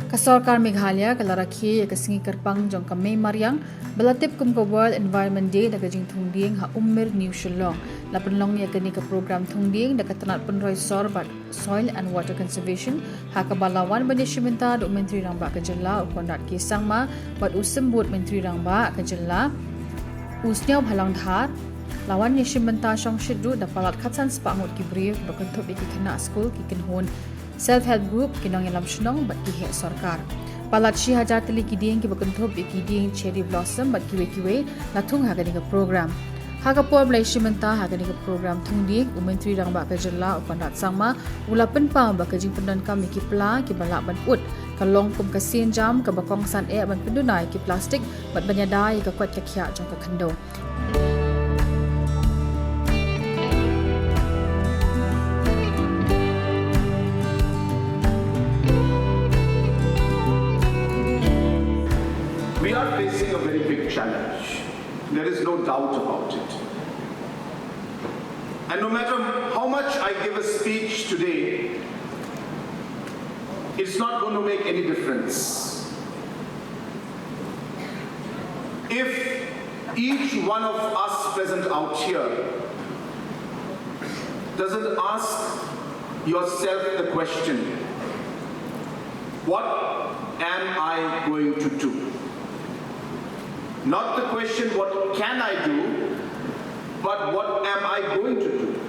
Ka Sorkar Meghalaya ka Rakhe ka singi karpang jong ka May Mariang belatip kum ka World Environment Day daga jing Thung Dieng ha Ummir New Shillong lapan long ya kani ka program Thung Dieng daga tanat penroy sorbat soil and water conservation ha ka balawan banya shiminta do menteri rangba ka jella ukondat kisang ma bat usembut menteri rangba ka jella usnyau bhalang dhar lawan ni shiminta shong shidu da palat khatsan spangut ki brief bakunthop iki kana school ki kinhon self-help group kinong yalam shnong bat ki he Sorkar. Palat shi hajar tili ki Dieng ki bakunthop ki Dieng cherry blossom bat kiwe na Thung hagani ka program. Haga por blai shimenta hagani ka program Thung Dieng umentri rang ba ka jella upandat sangma ulapen pa ba ka jing pendan ka mi ki pla ki balak ban ut ka long kum ka sin jam ka bakong san e ban pendunai ki plastik bat banyadai ka kwat ka khya jong ka khando. We are facing a very big challenge. There is no doubt about it. And no matter how much I give a speech today, it's not going to make any difference. If each one of us present out here doesn't ask yourself the question, what am I going to do? Not the question, what can I do, but what am I going to do?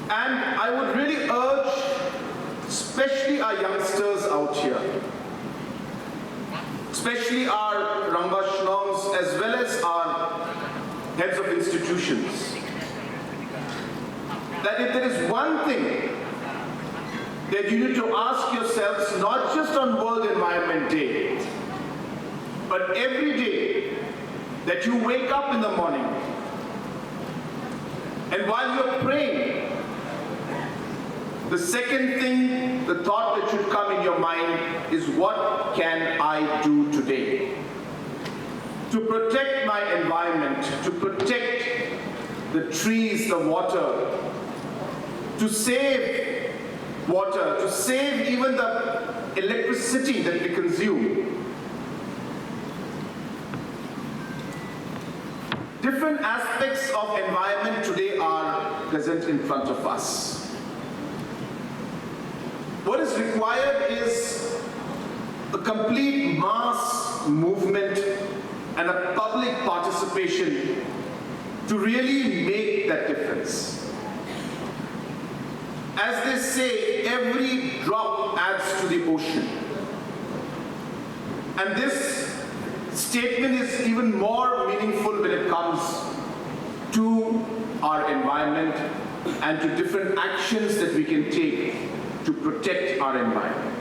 And I would really urge, especially our youngsters out here, especially our Rambashnongs as well as our heads of institutions, that if there is one thing that you need to ask yourselves, not just on World Environment Day, but every day that you wake up in the morning and while you're praying, the second thing, the thought that should come in your mind is, what can I do today to protect my environment, to protect the trees, the water, to save water, to save even the electricity that we consume. Different aspects of environment today are present in front of us. What is required is a complete mass movement and a public participation to really make that difference. As they say, every drop adds to the ocean. And this statement is even more meaningful when it comes to our environment and to different actions that we can take to protect our environment.